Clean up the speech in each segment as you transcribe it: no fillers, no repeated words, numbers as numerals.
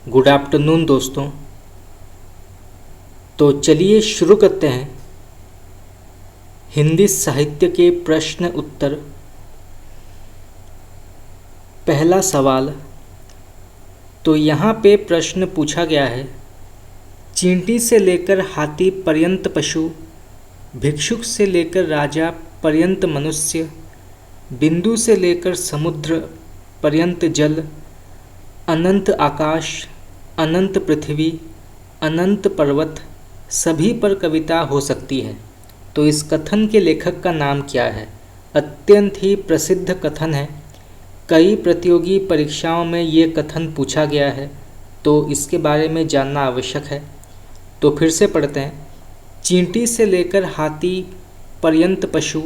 Good afternoon दोस्तों। तो चलिए शुरू करते हैं हिंदी साहित्य के प्रश्न उत्तर। पहला सवाल, तो यहाँ पे प्रश्न पूछा गया है, चींटी से लेकर हाथी पर्यंत पशु, भिक्षुक से लेकर राजा पर्यंत मनुष्य, बिंदु से लेकर समुद्र पर्यंत जल, अनंत आकाश, अनंत पृथ्वी, अनंत पर्वत, सभी पर कविता हो सकती है। तो इस कथन के लेखक का नाम क्या है? अत्यंत ही प्रसिद्ध कथन है, कई प्रतियोगी परीक्षाओं में ये कथन पूछा गया है, तो इसके बारे में जानना आवश्यक है। तो फिर से पढ़ते हैं, चींटी से लेकर हाथी पर्यंत पशु,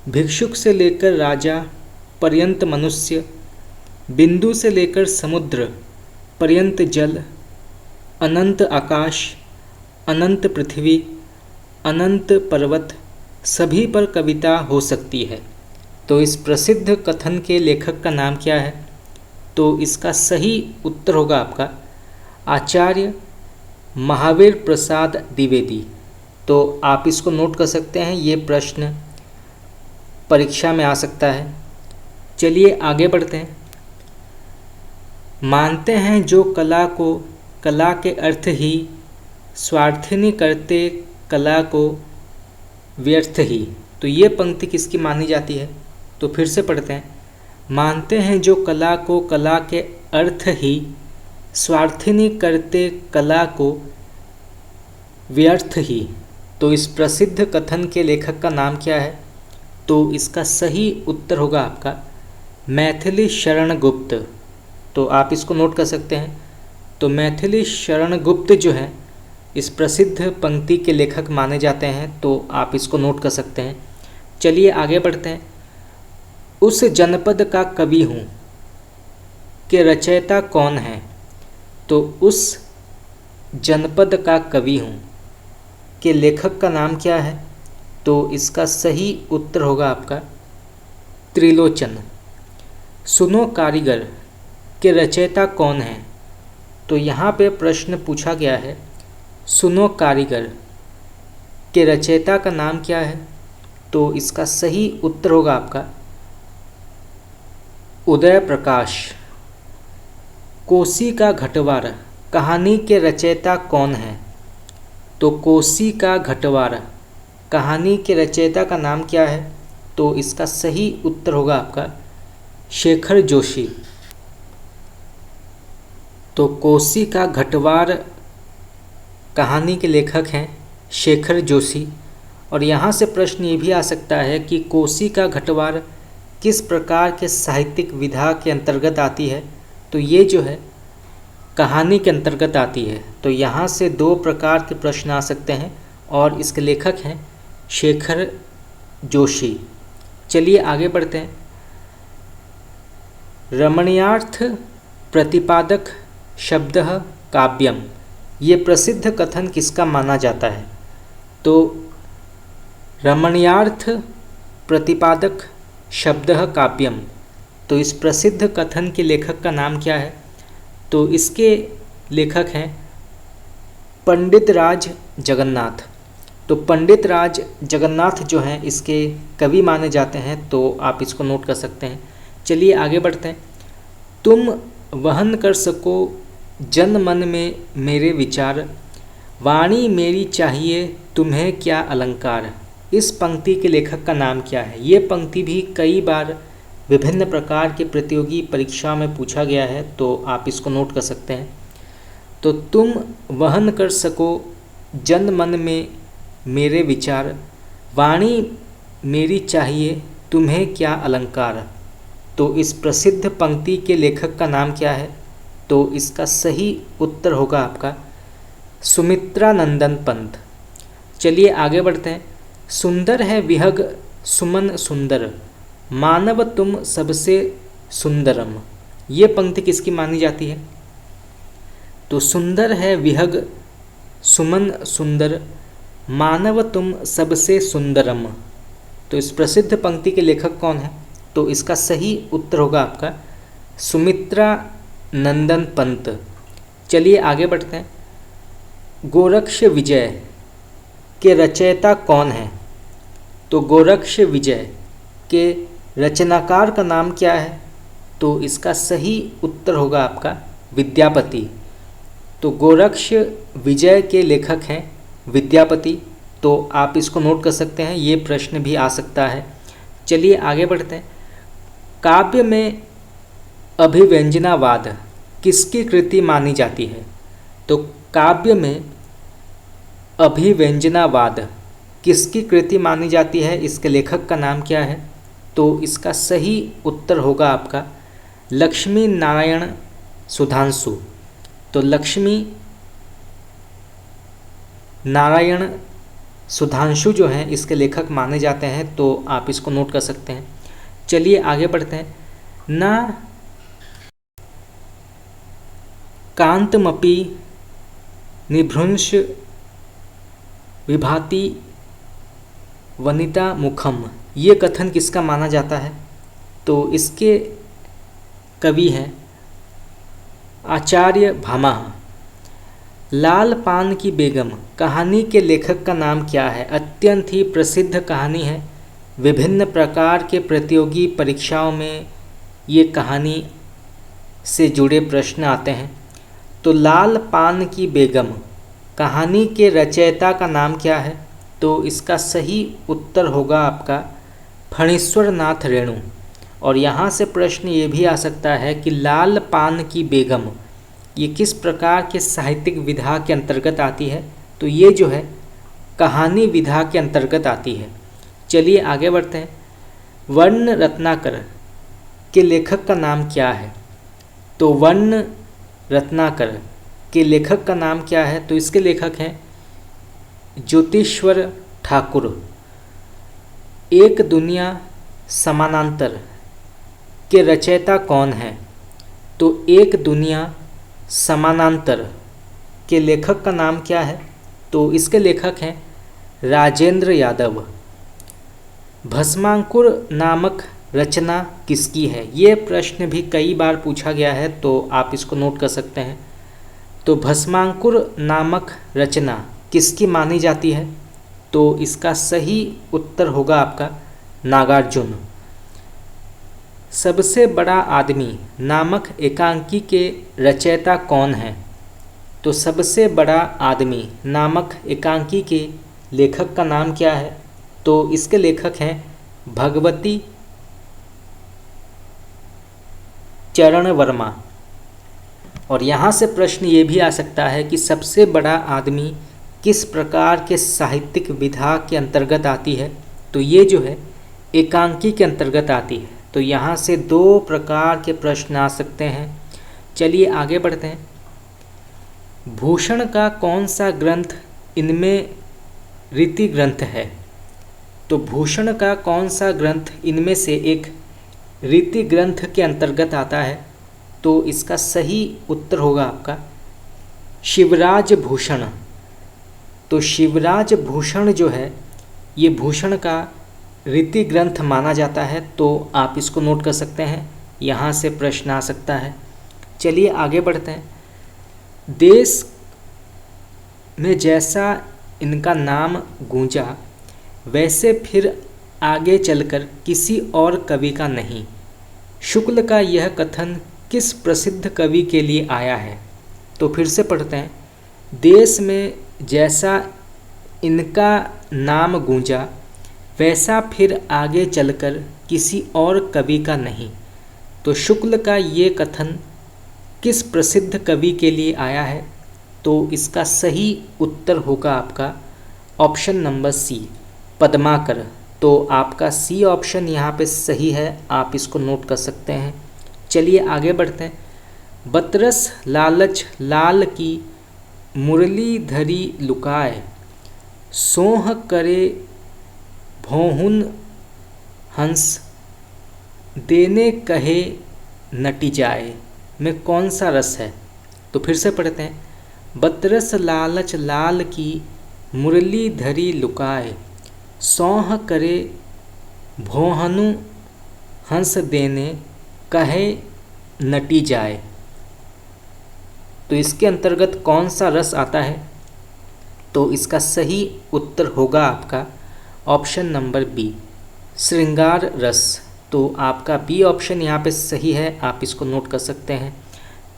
भिक्षुक से लेकर राजा पर्यंत मनुष्य, बिंदु से लेकर समुद्र पर्यंत जल, अनंत आकाश, अनंत पृथ्वी, अनंत पर्वत, सभी पर कविता हो सकती है। तो इस प्रसिद्ध कथन के लेखक का नाम क्या है? तो इसका सही उत्तर होगा आपका आचार्य महावीर प्रसाद द्विवेदी। तो आप इसको नोट कर सकते हैं, ये प्रश्न परीक्षा में आ सकता है। चलिए आगे बढ़ते हैं। मानते हैं जो कला को कला के अर्थ ही, स्वार्थिनी करते कला को व्यर्थ ही। तो ये पंक्ति किसकी मानी जाती है? तो फिर से पढ़ते हैं, मानते हैं जो कला को कला के अर्थ ही, स्वार्थिनी करते कला को व्यर्थ ही। तो इस प्रसिद्ध कथन के लेखक का नाम क्या है? तो इसका सही उत्तर होगा आपका मैथिली शरण गुप्त। तो आप इसको नोट कर सकते हैं। तो मैथिली शरण गुप्त जो है इस प्रसिद्ध पंक्ति के लेखक माने जाते हैं, तो आप इसको नोट कर सकते हैं। चलिए आगे बढ़ते हैं। उस जनपद का कवि हूँ के रचयिता कौन है? तो उस जनपद का कवि हूँ के लेखक का नाम क्या है? तो इसका सही उत्तर होगा आपका त्रिलोचन। सुनो कारीगर के रचयिता कौन है? तो यहाँ पे प्रश्न पूछा गया है, सुनो कारीगर के रचयिता का नाम क्या है? तो इसका सही उत्तर होगा आपका उदय प्रकाश। कोसी का घटवार कहानी के रचयिता कौन है? तो कोसी का घटवार कहानी के रचयिता का नाम क्या है? तो इसका सही उत्तर होगा आपका शेखर जोशी। तो कोसी का घटवार कहानी के लेखक हैं शेखर जोशी। और यहाँ से प्रश्न ये भी आ सकता है कि कोसी का घटवार किस प्रकार के साहित्यिक विधा के अंतर्गत आती है? तो ये जो है कहानी के अंतर्गत आती है। तो यहाँ से दो प्रकार के प्रश्न आ सकते हैं और इसके लेखक हैं शेखर जोशी। चलिए आगे बढ़ते हैं। रमणीयार्थ प्रतिपादक शब्दः काव्यम, ये प्रसिद्ध कथन किसका माना जाता है? तो रमणीयार्थ प्रतिपादक शब्दः काव्यम, तो इस प्रसिद्ध कथन के लेखक का नाम क्या है? तो इसके लेखक हैं पंडित राज जगन्नाथ। तो पंडित राज जगन्नाथ जो हैं इसके कवि माने जाते हैं, तो आप इसको नोट कर सकते हैं। चलिए आगे बढ़ते हैं। तुम वहन कर सको जन मन में मेरे विचार, वाणी मेरी चाहिए तुम्हें क्या अलंकार। इस पंक्ति के लेखक का नाम क्या है? ये पंक्ति भी कई बार विभिन्न प्रकार के प्रतियोगी परीक्षा में पूछा गया है, तो आप इसको नोट कर सकते हैं। तो तुम वहन कर सको जन मन में मेरे विचार, वाणी मेरी चाहिए तुम्हें क्या अलंकार। तो इस प्रसिद्ध पंक्ति के लेखक का नाम क्या है? तो इसका सही उत्तर होगा आपका सुमित्रा नंदन पंत। चलिए आगे बढ़ते हैं। सुंदर है विहग सुमन सुंदर, मानव तुम सबसे सुंदरम, ये पंक्ति किसकी मानी जाती है? तो सुंदर है विहग सुमन सुंदर, मानव तुम सबसे सुंदरम। तो इस प्रसिद्ध पंक्ति के लेखक कौन है? तो इसका सही उत्तर होगा आपका सुमित्रा नंदन पंत। चलिए आगे बढ़ते हैं। गोरक्ष विजय के रचयिता कौन है? तो गोरक्ष विजय के रचनाकार का नाम क्या है? तो इसका सही उत्तर होगा आपका विद्यापति। तो गोरक्ष विजय के लेखक हैं विद्यापति। तो आप इसको नोट कर सकते हैं, ये प्रश्न भी आ सकता है। चलिए आगे बढ़ते हैं। काव्य में अभिव्यंजनावाद किसकी कृति मानी जाती है? तो काव्य में अभिव्यंजनावाद किसकी कृति मानी जाती है? इसके लेखक का नाम क्या है? तो इसका सही उत्तर होगा आपका लक्ष्मी नारायण सुधांशु। तो लक्ष्मी नारायण सुधांशु जो हैं इसके लेखक माने जाते हैं। तो आप इसको नोट कर सकते हैं। चलिए आगे बढ़ते हैं। ना कांतमपि निभृंश विभाति वनिता मुखम, ये कथन किसका माना जाता है? तो इसके कवि हैं आचार्य भामा। लाल पान की बेगम कहानी के लेखक का नाम क्या है? अत्यंत ही प्रसिद्ध कहानी है। विभिन्न प्रकार के प्रतियोगी परीक्षाओं में ये कहानी से जुड़े प्रश्न आते हैं। तो लाल पान की बेगम कहानी के रचयिता का नाम क्या है? तो इसका सही उत्तर होगा आपका फणीश्वर नाथ रेणु। और यहाँ से प्रश्न ये भी आ सकता है कि लाल पान की बेगम ये किस प्रकार के साहित्यिक विधा के अंतर्गत आती है? तो ये जो है कहानी विधा के अंतर्गत आती है। चलिए आगे बढ़ते हैं। वर्ण रत्नाकर के लेखक का नाम क्या है? तो वर्ण रत्नाकर के लेखक का नाम क्या है? तो इसके लेखक हैं ज्योतिश्वर ठाकुर। एक दुनिया समानांतर के रचयिता कौन है? तो एक दुनिया समानांतर के लेखक का नाम क्या है? तो इसके लेखक हैं राजेंद्र यादव। भस्मांकुर नामक रचना किसकी है? ये प्रश्न भी कई बार पूछा गया है, तो आप इसको नोट कर सकते हैं। तो भस्मांकुर नामक रचना किसकी मानी जाती है? तो इसका सही उत्तर होगा आपका नागार्जुन। सबसे बड़ा आदमी नामक एकांकी के रचयिता कौन है? तो सबसे बड़ा आदमी नामक एकांकी के लेखक का नाम क्या है? तो इसके लेखक हैं भगवती चरण वर्मा। और यहाँ से प्रश्न ये भी आ सकता है कि सबसे बड़ा आदमी किस प्रकार के साहित्यिक विधा के अंतर्गत आती है? तो ये जो है एकांकी के अंतर्गत आती है। तो यहाँ से दो प्रकार के प्रश्न आ सकते हैं। चलिए आगे बढ़ते हैं। भूषण का कौन सा ग्रंथ इनमें रीति ग्रंथ है? तो भूषण का कौन सा ग्रंथ इनमें से एक रीति ग्रंथ के अंतर्गत आता है? तो इसका सही उत्तर होगा आपका शिवराज भूषण। तो शिवराज भूषण जो है ये भूषण का रीति ग्रंथ माना जाता है। तो आप इसको नोट कर सकते हैं, यहाँ से प्रश्न आ सकता है। चलिए आगे बढ़ते हैं। देश में जैसा इनका नाम गूंजा वैसे फिर आगे चलकर किसी और कवि का नहीं। शुक्ल का यह कथन किस प्रसिद्ध कवि के लिए आया है? तो फिर से पढ़ते हैं। देश में जैसा इनका नाम गूंजा वैसा फिर आगे चलकर किसी और कवि का नहीं। तो शुक्ल का ये कथन किस प्रसिद्ध कवि के लिए आया है? तो इसका सही उत्तर होगा आपका ऑप्शन नंबर सी, पद्माकर। तो आपका सी ऑप्शन यहाँ पे सही है, आप इसको नोट कर सकते हैं। चलिए आगे बढ़ते हैं। बतरस लालच लाल की मुरली धरी लुकाए, सोह करे भौहुन हंस, देने कहे नटी जाए में कौन सा रस है? तो फिर से पढ़ते हैं। बतरस लालच लाल की मुरली धरी लुकाए, सौह करे भौहनु हंस, देने कहे नटी जाए। तो इसके अंतर्गत कौन सा रस आता है? तो इसका सही उत्तर होगा आपका ऑप्शन नंबर बी, श्रृंगार रस। तो आपका बी ऑप्शन यहाँ पे सही है, आप इसको नोट कर सकते हैं।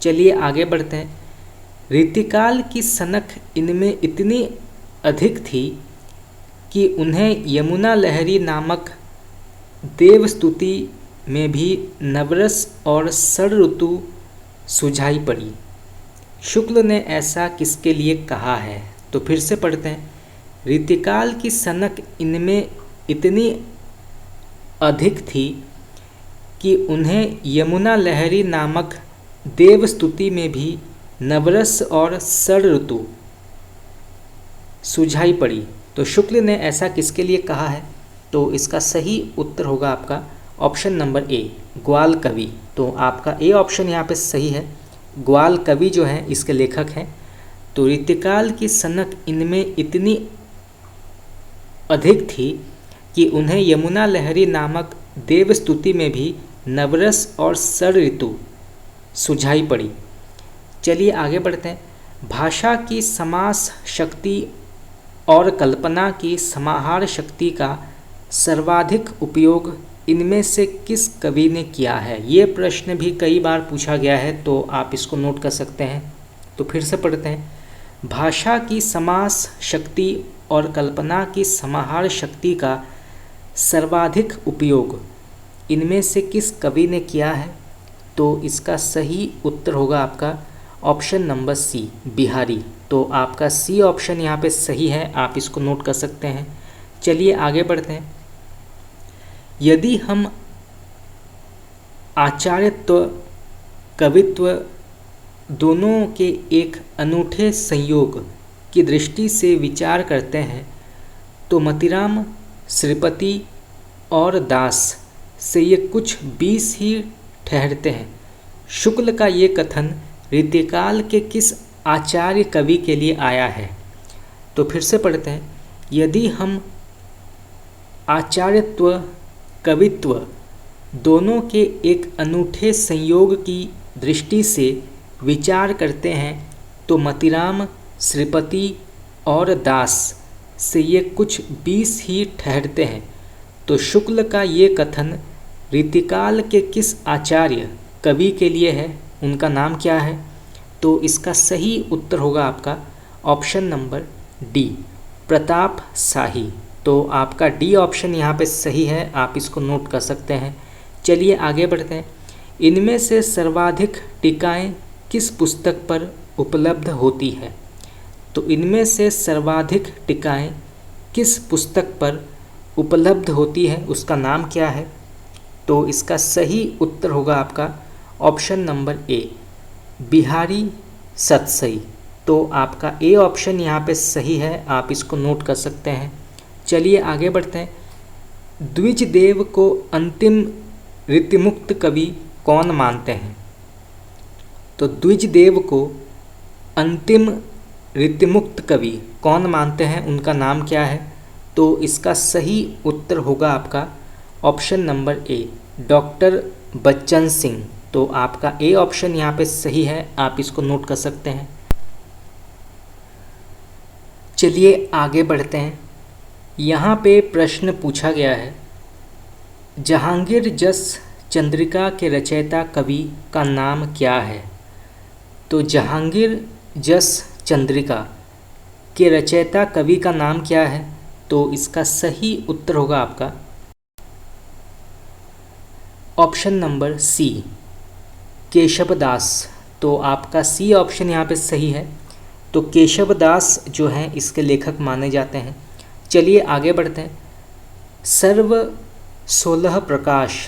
चलिए आगे बढ़ते हैं। रीतिकाल की सनक इनमें इतनी अधिक थी कि उन्हें यमुना लहरी नामक देवस्तुति में भी नवरस और षड ऋतु सुझाई पड़ी। शुक्ल ने ऐसा किसके लिए कहा है? तो फिर से पढ़ते हैं। रीतिकाल की सनक इनमें इतनी अधिक थी कि उन्हें यमुना लहरी नामक देवस्तुति में भी नवरस और षड ऋतु सुझाई पड़ी। तो शुक्ल ने ऐसा किसके लिए कहा है? तो इसका सही उत्तर होगा आपका ऑप्शन नंबर ए, ग्वाल कवि। तो आपका ए ऑप्शन यहाँ पे सही है, ग्वाल कवि जो हैं इसके लेखक हैं। तो रीतिकाल की सनक इनमें इतनी अधिक थी कि उन्हें यमुना लहरी नामक देवस्तुति में भी नवरस और षड ऋतु सुझाई पड़ी। चलिए आगे बढ़ते हैं। भाषा की समास शक्ति और कल्पना की समाहार शक्ति का सर्वाधिक उपयोग इनमें से किस कवि ने किया है? ये प्रश्न भी कई बार पूछा गया है, तो आप इसको नोट कर सकते हैं। तो फिर से पढ़ते हैं। भाषा की समास शक्ति और कल्पना की समाहार शक्ति का सर्वाधिक उपयोग इनमें से किस कवि ने किया है? तो इसका सही उत्तर होगा आपका ऑप्शन नंबर सी, बिहारी। तो आपका सी ऑप्शन यहाँ पे सही है, आप इसको नोट कर सकते हैं। चलिए आगे बढ़ते हैं। यदि हम आचार्यत्व कवित्व दोनों के एक अनूठे संयोग की दृष्टि से विचार करते हैं तो मतीराम, श्रीपति और दास से ये कुछ 20 ही ठहरते हैं। शुक्ल का ये कथन रीतिकाल के किस आचार्य कवि के लिए आया है? तो फिर से पढ़ते हैं। यदि हम आचार्यत्व कवित्व दोनों के एक अनूठे संयोग की दृष्टि से विचार करते हैं तो मतीराम, श्रीपति और दास से ये कुछ 20 ही ठहरते हैं। तो शुक्ल का ये कथन रीतिकाल के किस आचार्य कवि के लिए है? उनका नाम क्या है? तो इसका सही उत्तर होगा आपका option number D, Pratap Shahi. तो आपका डी ऑप्शन यहाँ पे सही है, आप इसको नोट कर सकते हैं। चलिए आगे बढ़ते हैं। इनमें से सर्वाधिक टीकाएँ किस पुस्तक पर उपलब्ध होती है? तो इनमें से सर्वाधिक टीकाएँ किस पुस्तक पर उपलब्ध होती है, उसका नाम क्या है? तो इसका सही उत्तर होगा आपका option number A, Bihari Satsai. तो आपका ए ऑप्शन यहाँ पे सही है, आप इसको नोट कर सकते हैं। चलिए आगे बढ़ते हैं। द्विजदेव को अंतिम रीतिमुक्त कवि कौन मानते हैं? तो द्विजदेव को अंतिम रीतिमुक्त कवि कौन मानते हैं, उनका नाम क्या है? तो इसका सही उत्तर होगा आपका option number A, doctor Bachchan Singh. तो आपका ए ऑप्शन यहाँ पे सही है, आप इसको नोट कर सकते हैं। चलिए आगे बढ़ते हैं। यहाँ पे प्रश्न पूछा गया है, जहांगीर जस चंद्रिका के रचयिता कवि का नाम क्या है? तो जहांगीर जस चंद्रिका के रचयिता कवि का नाम क्या है? तो इसका सही उत्तर होगा आपका ऑप्शन नंबर सी, केशवदास। तो आपका सी ऑप्शन यहाँ पे सही है। तो केशवदास जो हैं इसके लेखक माने जाते हैं। चलिए आगे बढ़ते हैं। सर्व 16 प्रकाश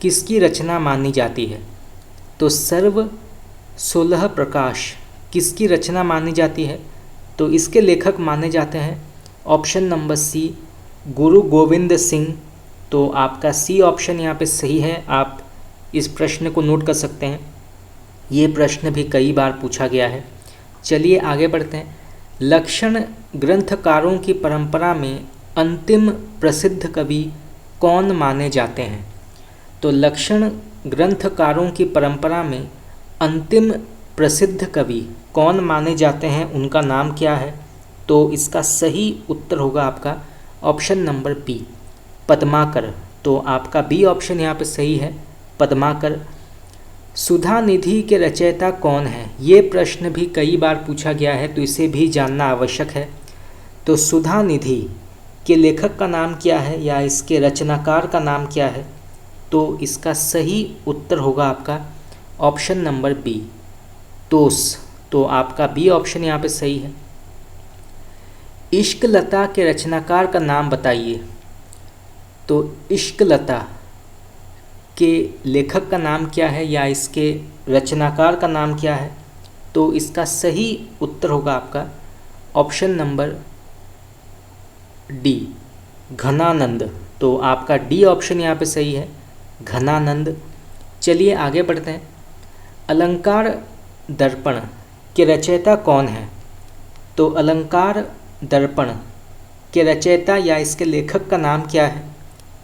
किसकी रचना मानी जाती है? तो सर्व 16 प्रकाश किसकी रचना मानी जाती है? तो इसके लेखक माने जाते हैं ऑप्शन नंबर सी, गुरु गोविंद सिंह। तो आपका सी ऑप्शन यहाँ पे सही है, आप इस प्रश्न को नोट कर सकते हैं। ये प्रश्न भी कई बार पूछा गया है। चलिए आगे बढ़ते हैं। लक्षण ग्रंथकारों की परंपरा में अंतिम प्रसिद्ध कवि कौन माने जाते हैं? तो लक्षण ग्रंथकारों की परंपरा में अंतिम प्रसिद्ध कवि कौन माने जाते हैं, उनका नाम क्या है? तो इसका सही उत्तर होगा आपका ऑप्शन नंबर बी, पद्माकर। तो आपका बी ऑप्शन यहाँ पे सही है, पद्माकर। सुधा निधि के रचयिता कौन है? ये प्रश्न भी कई बार पूछा गया है, तो इसे भी जानना आवश्यक है। तो सुधा निधि के लेखक का नाम क्या है या इसके रचनाकार का नाम क्या है? तो इसका सही उत्तर होगा आपका ऑप्शन नंबर बी, तोस। तो आपका बी ऑप्शन यहाँ पे सही है। इश्क लता के रचनाकार का नाम बताइए। तो इश्क लता के लेखक का नाम क्या है या इसके रचनाकार का नाम क्या है? तो इसका सही उत्तर होगा आपका ऑप्शन नंबर डी, घनानंद। तो आपका डी ऑप्शन यहाँ पे सही है, घनानंद। चलिए आगे बढ़ते हैं। अलंकार दर्पण के रचयिता कौन है? तो अलंकार दर्पण के रचयिता या इसके लेखक का नाम क्या है?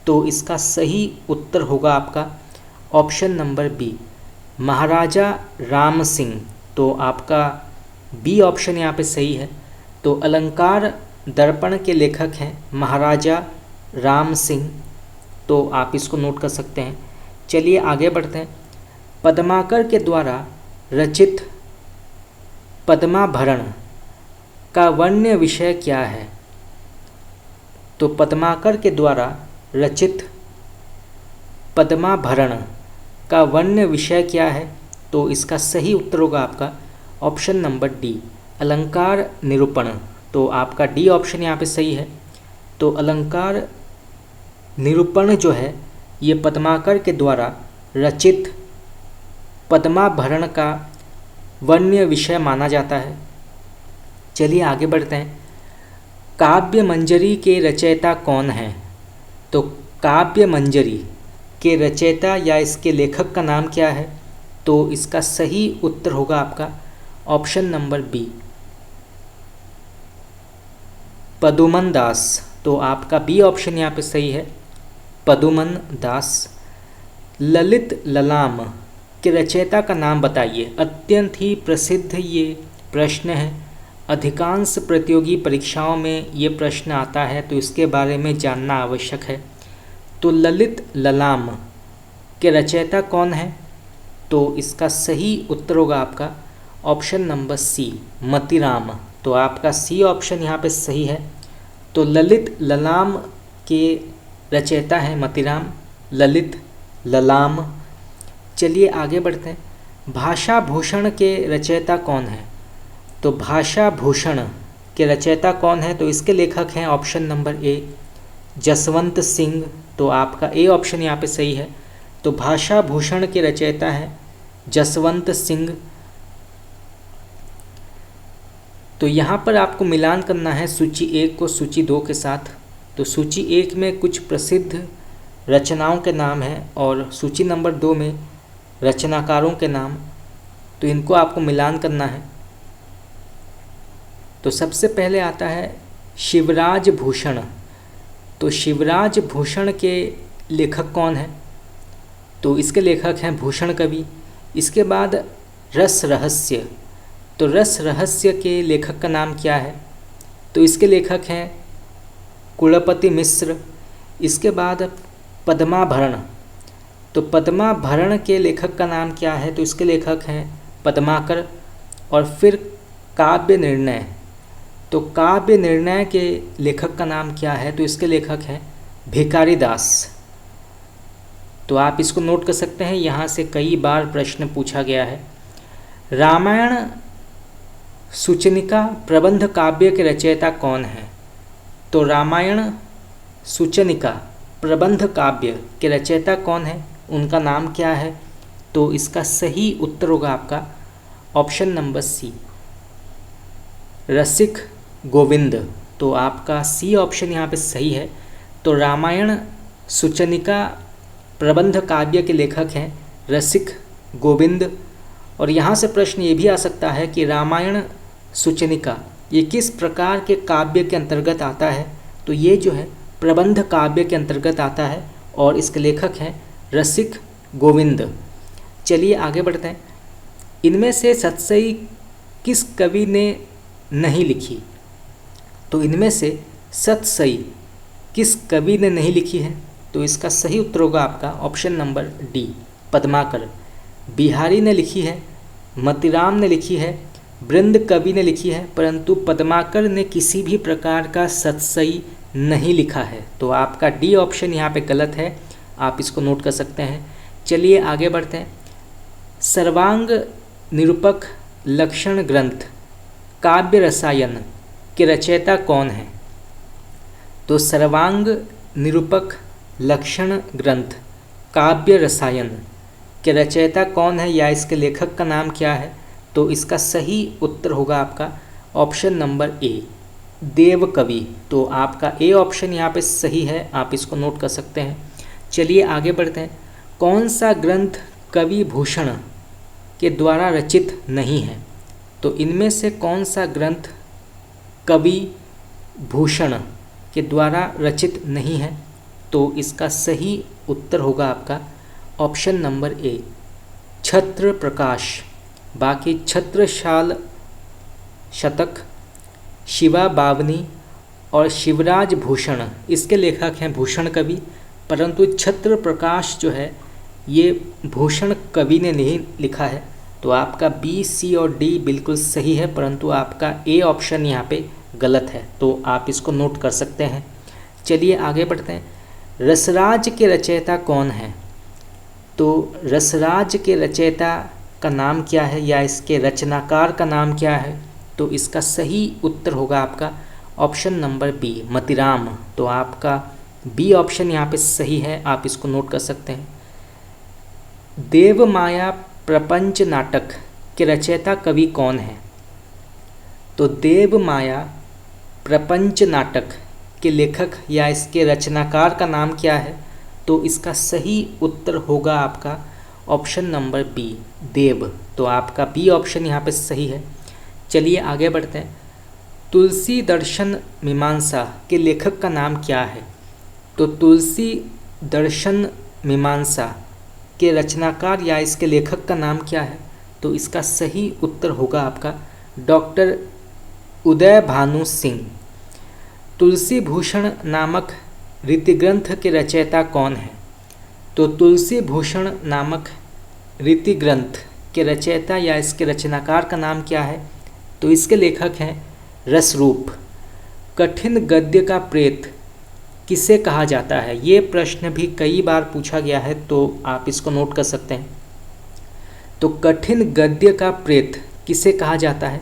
तो इसका सही उत्तर होगा आपका ऑप्शन नंबर बी, महाराजा राम सिंह। तो आपका बी ऑप्शन यहाँ पे सही है। तो अलंकार दर्पण के लेखक हैं महाराजा राम सिंह। तो आप इसको नोट कर सकते हैं। चलिए आगे बढ़ते हैं। पद्माकर के द्वारा रचित पद्माभरण का वर्ण्य विषय क्या है? तो पद्माकर के द्वारा रचित पद्माभरण का वर्ण्य विषय क्या है? तो इसका सही उत्तर होगा आपका ऑप्शन नंबर डी, अलंकार निरूपण। तो आपका डी ऑप्शन यहाँ पे सही है। तो अलंकार निरूपण जो है ये पद्माकर के द्वारा रचित पद्माभरण का वर्ण्य विषय माना जाता है। चलिए आगे बढ़ते हैं। काव्य मंजरी के रचयिता कौन हैं? तो काव्य मंजरी के रचयिता या इसके लेखक का नाम क्या है? तो इसका सही उत्तर होगा आपका ऑप्शन नंबर बी, पदुमन दास। तो आपका बी ऑप्शन यहाँ पे सही है, पदुमन दास। ललित ललाम के रचयिता का नाम बताइए। अत्यंत ही प्रसिद्ध ये प्रश्न है, अधिकांश प्रतियोगी परीक्षाओं में ये प्रश्न आता है, तो इसके बारे में जानना आवश्यक है। तो ललित ललाम के रचयिता कौन है? तो इसका सही उत्तर होगा आपका ऑप्शन नंबर सी, मतीराम। तो आपका सी ऑप्शन यहाँ पे सही है। तो ललित ललाम के रचयिता है मतीराम, ललित ललाम। चलिए आगे बढ़ते हैं। भाषा भूषण के रचयिता कौन है? तो भाषा भूषण के रचयिता कौन है? तो इसके लेखक हैं option number A, Jaswant Singh. तो आपका ए ऑप्शन यहाँ पे सही है। तो भाषा भूषण के रचयिता है जसवंत सिंह। तो यहाँ पर आपको मिलान करना है सूची 1 को सूची 2 के साथ। तो सूची 1 में कुछ प्रसिद्ध रचनाओं के नाम हैं और सूची नंबर 2 में रचनाकारों के नाम। तो इनको आपको मिलान करना है। तो सबसे पहले आता है शिवराज भूषण। तो शिवराज भूषण के लेखक कौन हैं? तो इसके लेखक हैं भूषण कवि। इसके बाद रस रहस्य। तो रस रहस्य के लेखक का नाम क्या है? तो इसके लेखक हैं कुलपति मिश्र। इसके बाद पद्माभरण। तो पद्माभरण के लेखक का नाम क्या है? तो इसके लेखक हैं पद्माकर। और फिर काव्य निर्णय। तो काव्य निर्णय के लेखक का नाम क्या है? तो इसके लेखक हैं भिखारी दास। तो आप इसको नोट कर सकते हैं, यहाँ से कई बार प्रश्न पूछा गया है। रामायण सूचनिका प्रबंध काव्य के रचयिता कौन है? तो रामायण सूचनिका प्रबंध काव्य के रचयिता कौन है, उनका नाम क्या है? तो इसका सही उत्तर होगा आपका ऑप्शन नंबर सी, रसिक गोविंद। तो आपका सी ऑप्शन यहाँ पे सही है। तो रामायण सूचनिका प्रबंध काव्य के लेखक हैं रसिक गोविंद। और यहाँ से प्रश्न ये भी आ सकता है कि रामायण सूचनिका ये किस प्रकार के काव्य के अंतर्गत आता है? तो ये जो है प्रबंध काव्य के अंतर्गत आता है और इसके लेखक हैं रसिक गोविंद। चलिए आगे बढ़ते हैं। इनमें से सतसई किस कवि ने नहीं लिखी? तो इनमें से सतसई किस कवि ने नहीं लिखी है? तो इसका सही उत्तर होगा आपका option number D, Padmakar. Bihari ने लिखी है, मतीराम ने लिखी है, बृंद कवि ने लिखी है, परंतु पद्माकर ने किसी भी प्रकार का सतसई नहीं लिखा है। तो आपका डी ऑप्शन यहाँ पे गलत है, आप इसको नोट कर सकते हैं। चलिए आगे बढ़ते हैं। सर्वांग निरूपक लक्षण ग्रंथ काव्य रसायन के रचयिता कौन है? तो सर्वांग निरूपक लक्षण ग्रंथ काव्य रसायन के रचयिता कौन है या इसके लेखक का नाम क्या है? तो इसका सही उत्तर होगा आपका ऑप्शन नंबर ए, देवकवि। तो आपका ए ऑप्शन यहाँ पे सही है, आप इसको नोट कर सकते हैं। चलिए आगे बढ़ते हैं। कौन सा ग्रंथ कवि भूषण के द्वारा रचित नहीं है? तो इनमें से कौन सा ग्रंथ कवि भूषण के द्वारा रचित नहीं है? तो इसका सही उत्तर होगा आपका ऑप्शन नंबर ए, छत्र प्रकाश। बाकी छत्रसाल शतक, शिवा बावनी और शिवराज भूषण इसके लेखक हैं भूषण कवि, परंतु छत्र प्रकाश जो है ये भूषण कवि ने नहीं लिखा है। तो आपका बी, सी और डी बिल्कुल सही है, परंतु आपका ए ऑप्शन यहाँ पे गलत है। तो आप इसको नोट कर सकते हैं। चलिए आगे बढ़ते हैं। रसराज के रचयिता कौन है? तो रसराज के रचयिता का नाम क्या है या इसके रचनाकार का नाम क्या है? तो इसका सही उत्तर होगा आपका ऑप्शन नंबर बी, मतीराम। तो आपका बी ऑप्शन यहाँ पे सही है, आप इसको नोट कर सकते हैं। देवमाया प्रपंच नाटक के रचयिता कवि कौन है? तो देवमाया प्रपंच नाटक के लेखक या इसके रचनाकार का नाम क्या है? तो इसका सही उत्तर होगा आपका ऑप्शन नंबर बी, देव। तो आपका बी ऑप्शन यहाँ पे सही है। चलिए आगे बढ़ते हैं। तुलसी दर्शन मीमांसा के लेखक का नाम क्या है? तो तुलसी दर्शन मीमांसा के रचनाकार या इसके लेखक का नाम क्या है? तो इसका सही उत्तर होगा आपका डॉक्टर उदय भानु सिंह। तुलसी भूषण नामक रीतिग्रंथ के रचयिता कौन है? तो तुलसी भूषण नामक रीतिग्रंथ के रचयिता या इसके रचनाकार का नाम क्या है? तो इसके लेखक हैं रसरूप। कठिन गद्य का प्रेत किसे कहा जाता है? ये प्रश्न भी कई बार पूछा गया है, तो आप इसको नोट कर सकते हैं। तो कठिन गद्य का प्रेत किसे कहा जाता है?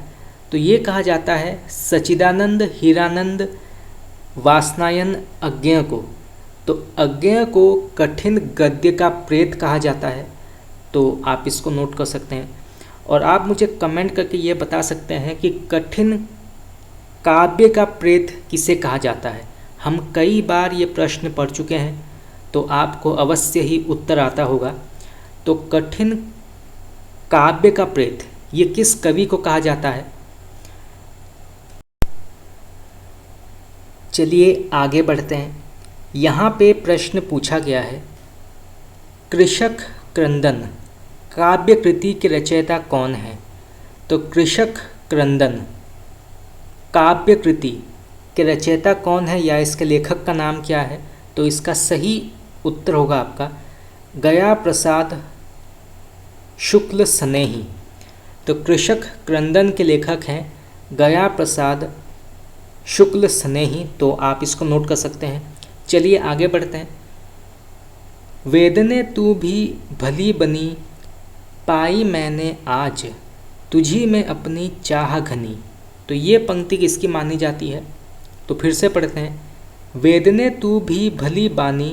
तो ये कहा जाता है सच्चिदानंद हीरानंद वासनायन अज्ञेय को। तो अज्ञेय को कठिन गद्य का प्रेत कहा जाता है। तो आप इसको नोट कर सकते हैं और आप मुझे कमेंट करके ये बता सकते हैं कि कठिन काव्य का प्रेत किसे कहा जाता है। हम कई बार ये प्रश्न पढ़ चुके हैं, तो आपको अवश्य ही उत्तर आता होगा। तो कठिन काव्य का प्रेत ये किस कवि को कहा जाता है? चलिए आगे बढ़ते हैं। यहाँ पे प्रश्न पूछा गया है, कृषक क्रंदन काव्य कृति के रचयिता कौन है? तो कृषक क्रंदन काव्य कृति के रचयिता कौन है या इसके लेखक का नाम क्या है? तो इसका सही उत्तर होगा आपका गया प्रसाद शुक्ल स्नेही। तो कृषक क्रंदन के लेखक हैं गया प्रसाद शुक्ल स्नेही। तो आप इसको नोट कर सकते हैं। चलिए आगे बढ़ते हैं। वेदने तू भी भली बनी पाई मैंने आज तुझी में अपनी चाह घनी। तो ये पंक्ति किसकी मानी जाती है? तो फिर से पढ़ते हैं। वेदने तू भी भली बानी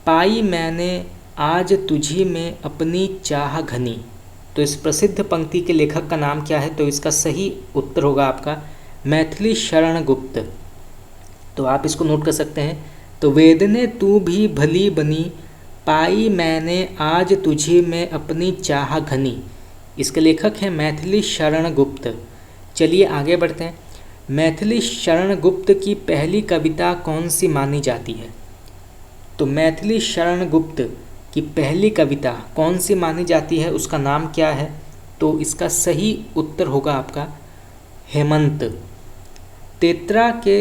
पाई मैंने आज तुझी में अपनी चाह घनी। तो इस प्रसिद्ध पंक्ति के लेखक का नाम क्या है? तो इसका सही उत्तर होगा आपका मैथिली शरण गुप्त। तो आप इसको नोट कर सकते हैं। तो वेदने तू भी भली बनी पाई मैंने आज तुझी में अपनी चाह घनी, इसके लेखक हैं मैथिली शरण गुप्त। चलिए आगे बढ़ते हैं। मैथिली शरण गुप्त की पहली कविता कौन सी मानी जाती है? तो मैथिली शरण गुप्त कि पहली कविता कौन सी मानी जाती है, उसका नाम क्या है, तो इसका सही उत्तर होगा आपका हेमंत। तेत्रा के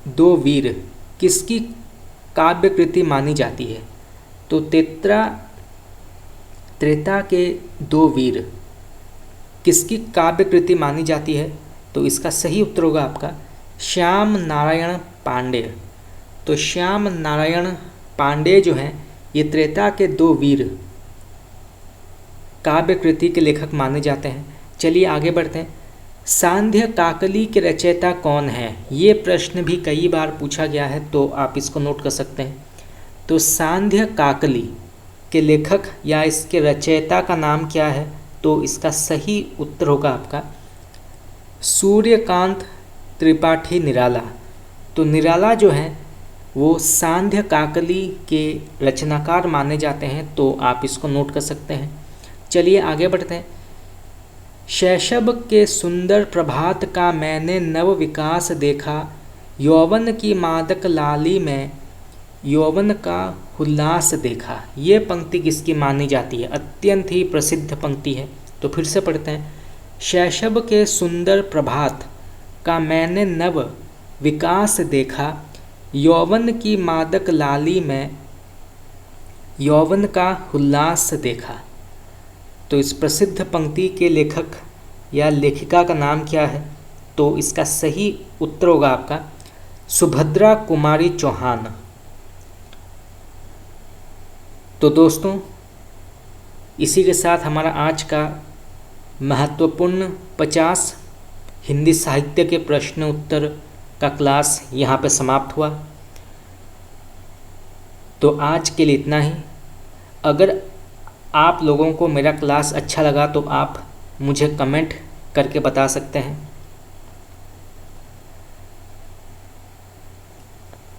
दो वीर किसकी काव्य कृति मानी जाती है, तो त्रेता के दो वीर किसकी काव्य कृति मानी जाती है, तो इसका सही उत्तर होगा आपका श्याम नारायण पांडेय। तो श्याम नारायण पांडेय जो हैं ये त्रेता के दो वीर काव्य कृति के लेखक माने जाते हैं। चलिए आगे बढ़ते हैं। सांध्य काकली के रचयिता कौन है, ये प्रश्न भी कई बार पूछा गया है, तो आप इसको नोट कर सकते हैं। तो सांध्य काकली के लेखक या इसके रचयिता का नाम क्या है, तो इसका सही उत्तर होगा आपका सूर्यकांत त्रिपाठी निराला। तो निराला जो हैं वो सांध्य काकली के रचनाकार माने जाते हैं, तो आप इसको नोट कर सकते हैं। चलिए आगे बढ़ते हैं। शैशव के सुंदर प्रभात का मैंने नव विकास देखा, यौवन की मादक लाली में यौवन का उल्लास देखा। ये पंक्ति किसकी मानी जाती है, अत्यंत ही प्रसिद्ध पंक्ति है। तो फिर से पढ़ते हैं। शैशव के सुंदर प्रभात का मैंने नव विकास देखा, यौवन की मादक लाली में यौवन का उल्लास देखा। तो इस प्रसिद्ध पंक्ति के लेखक या लेखिका का नाम क्या है, तो इसका सही उत्तर होगा आपका सुभद्रा कुमारी चौहान। तो दोस्तों इसी के साथ हमारा आज का महत्वपूर्ण 50 हिंदी साहित्य के प्रश्न उत्तर का क्लास यहाँ पे समाप्त हुआ। तो आज के लिए इतना ही। अगर आप लोगों को मेरा क्लास अच्छा लगा तो आप मुझे कमेंट करके बता सकते हैं।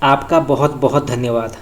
आपका बहुत बहुत धन्यवाद।